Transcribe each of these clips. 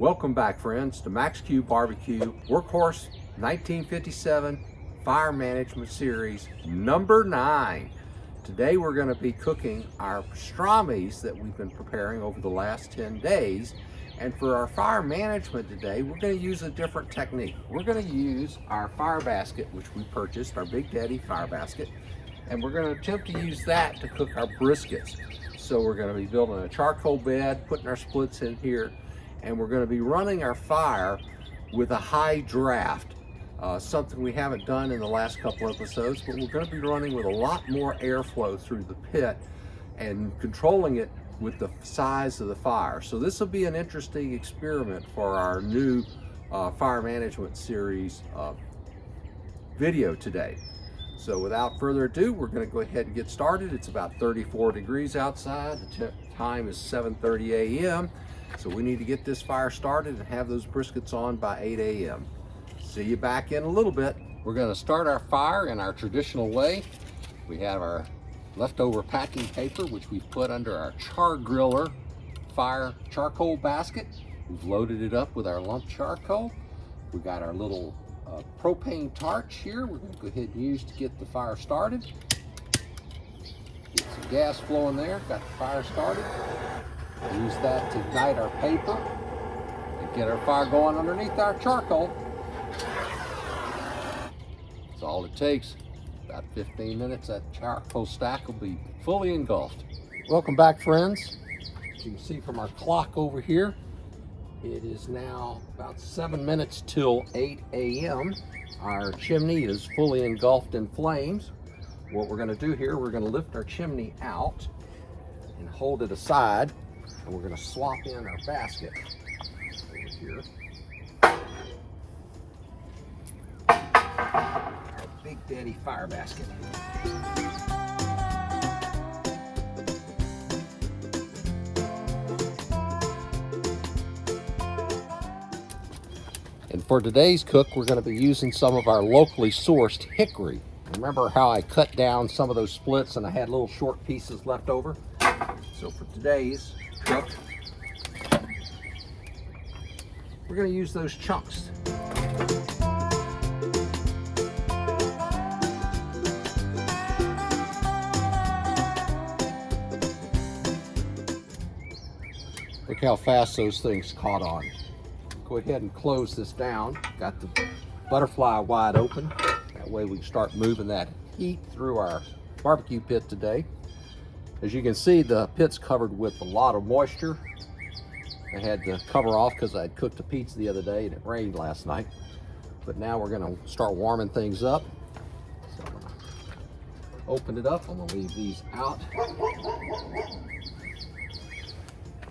Welcome back, friends, to Max Q Barbecue Workhorse 1957 Fire Management Series number 9. Today we're going to be cooking our pastrami's that we've been preparing over the last 10 days. And for our fire management today, we're going to use a different technique. We're going to use our fire basket, which we purchased, our Big Daddy fire basket, and we're going to attempt to use that to cook our briskets. So we're going to be building a charcoal bed, putting our splits in here, and we're going to be running our fire with a high draft, something we haven't done in the last couple episodes, but we're going to be running with a lot more airflow through the pit and controlling it with the size of the fire. So this will be an interesting experiment for our new fire management series video today. So without further ado, we're going to go ahead and get started. It's about 34 degrees outside. The time is 7:30 a.m. So we need to get this fire started and have those briskets on by 8 a.m. See you back in a little bit. We're going to start our fire in our traditional way. We have our leftover packing paper, which we've put under our char griller fire charcoal basket. We've loaded it up with our lump charcoal. We got our little propane torch here. We're going to go ahead and use to get the fire started. Get some gas flowing there. Got the fire started. Use that to ignite our paper and get our fire going underneath our charcoal. That's all it takes. About 15 minutes, that charcoal stack will be fully engulfed. Welcome back, friends. As you can see from our clock over here, it is now about 7 minutes till 8 a.m. Our chimney is fully engulfed in flames. What we're going to do here, we're going to lift our chimney out and hold it aside. And we're going to swap in our basket over here. Our Big Daddy fire basket. And for today's cook, we're going to be using some of our locally sourced hickory. Remember how I cut down some of those splits and I had little short pieces left over? So for today's cook, we're going to use those chunks. Look how fast those things caught on. Go ahead and close this down. Got the butterfly wide open. That way we can start moving that heat through our barbecue pit today. As you can see, the pit's covered with a lot of moisture. I had to cover off because I'd cooked a pizza the other day and it rained last night. But now we're going to start warming things up. So I'm going to open it up. I'm going to leave these out.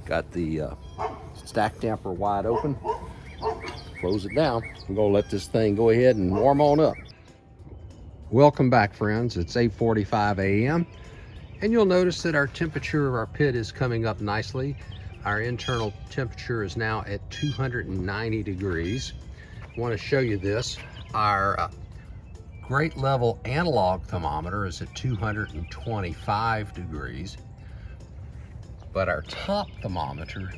Got the stack damper wide open. Close it down. I'm going to let this thing go ahead and warm on up. Welcome back, friends. It's 8:45 a.m. And you'll notice that our temperature of our pit is coming up nicely. Our internal temperature is now at 290 degrees. I want to show you this. Our grate level analog thermometer is at 225 degrees. But our top thermometer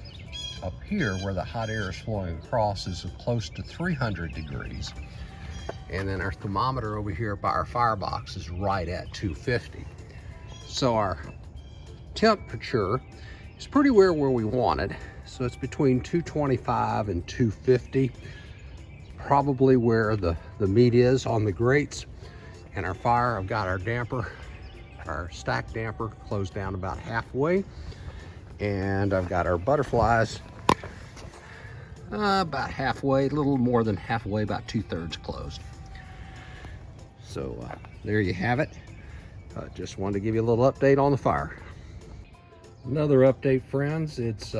up here where the hot air is flowing across is close to 300 degrees. And then our thermometer over here by our firebox is right at 250. So our temperature is pretty where we want it. So it's between 225 and 250, probably where the meat is on the grates. And our fire, I've got our damper, our stack damper closed down about halfway. And I've got our butterflies about halfway, a little more than halfway, about 2/3 closed. So there you have it. Just wanted to give you a little update on the fire. Another update, friends. It's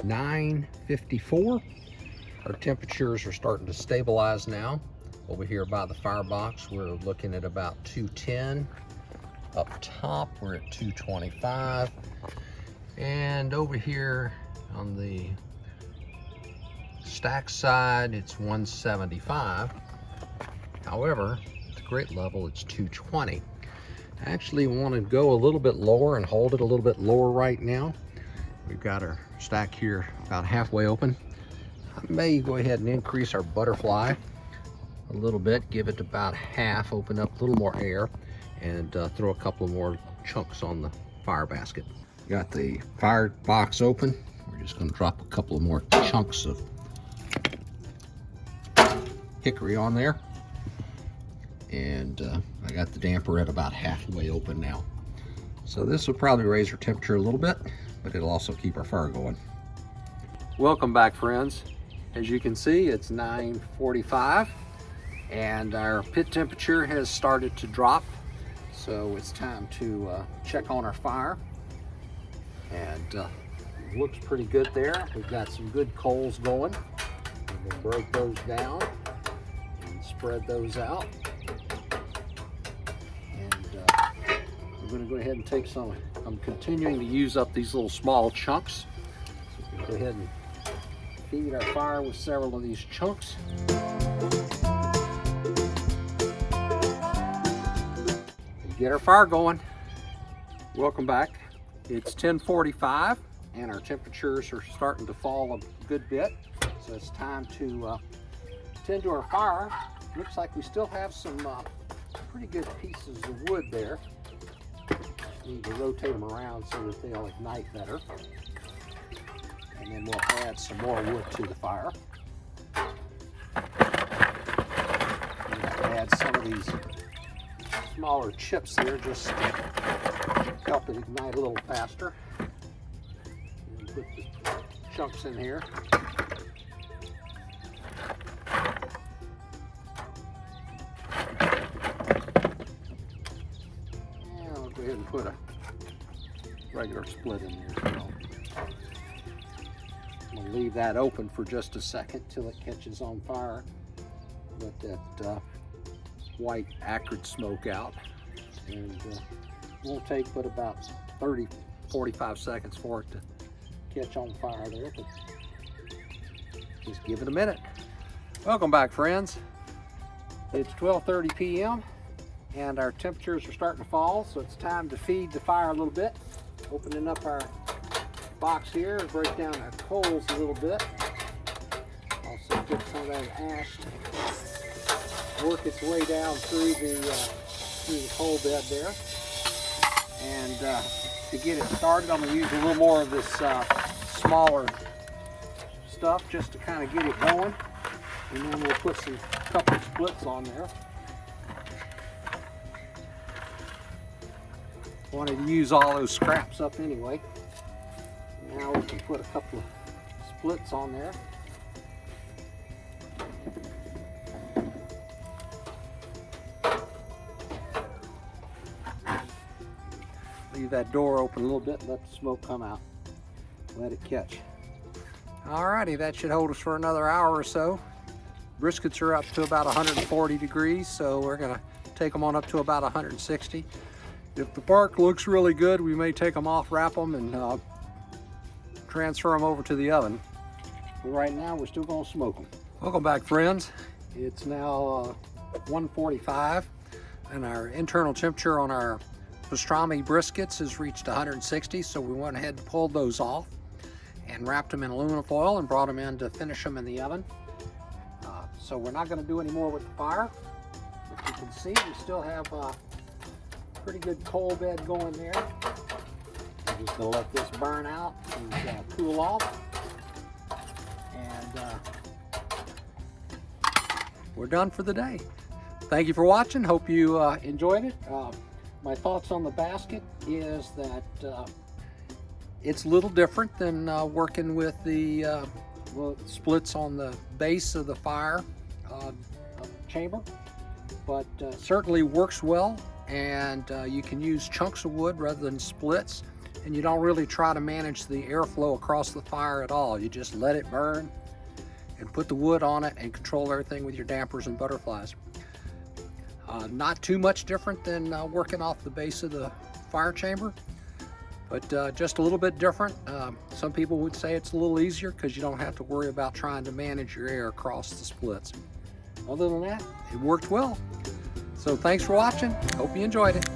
9:54. Our temperatures are starting to stabilize now. Over here by the firebox, we're looking at about 210. Up top, we're at 225. And over here on the stack side, it's 175. However, at the grate level, it's 220. actually want to go a little bit lower and hold it a little bit lower right now. We've got our stack here about halfway open. I may go ahead and increase our butterfly a little bit, give it about half, open up a little more air, and throw a couple more chunks on the fire basket. Got the fire box open. We're just going to drop a couple of more chunks of hickory on there. And I got the damper at about halfway open now. So this will probably raise our temperature a little bit, but it'll also keep our fire going. Welcome back, friends. As you can see, it's 9:45 and our pit temperature has started to drop. So it's time to check on our fire. And it looks pretty good there. We've got some good coals going. We're gonna break those down and spread those out. We're going to go ahead and take some. I'm continuing to use up these little small chunks. So we can go ahead and feed our fire with several of these chunks. And get our fire going. Welcome back. It's 10:45 and our temperatures are starting to fall a good bit. So it's time to tend to our fire. Looks like we still have some pretty good pieces of wood there. Need to rotate them around so that they'll ignite better. And then we'll add some more wood to the fire. Add some of these smaller chips here just to help it ignite a little faster. And put the chunks in here. And put a regular split in there as well. I'm going to leave that open for just a second till it catches on fire. Let that white acrid smoke out. And it won't take but about 30-45 seconds for it to catch on fire there, but just give it a minute. Welcome back, friends. It's 12:30 p.m. and our temperatures are starting to fall, so it's time to feed the fire a little bit. Opening up our box here, break down our coals a little bit. Also get some of that ash to work its way down through the coal bed there. And to get it started, I'm going to use a little more of this smaller stuff just to kind of get it going. And then we'll put some couple splits on there. Wanted to use all those scraps up anyway. Now we can put a couple of splits on there. Leave that door open a little bit and let the smoke come out. Let it catch. Alrighty, that should hold us for another hour or so. Briskets are up to about 140 degrees, so we're gonna take them on up to about 160. If the bark looks really good, we may take them off, wrap them, and transfer them over to the oven. But right now, we're still gonna smoke them. Welcome back, friends. It's now 1:45, and our internal temperature on our pastrami briskets has reached 160, so we went ahead and pulled those off and wrapped them in aluminum foil and brought them in to finish them in the oven. So we're not gonna do any more with the fire. As you can see, we still have pretty good coal bed going there. I'm just gonna let this burn out and cool off. And we're done for the day. Thank you for watching. Hope you enjoyed it. My thoughts on the basket is that it's a little different than working with the splits on the base of the fire chamber, but certainly works well. And you can use chunks of wood rather than splits, and you don't really try to manage the airflow across the fire at all. You just let it burn and put the wood on it and control everything with your dampers and butterflies. Not too much different than working off the base of the fire chamber, but just a little bit different. Some people would say it's a little easier because you don't have to worry about trying to manage your air across the splits. Other than that, it worked well. So thanks for watching. Hope you enjoyed it.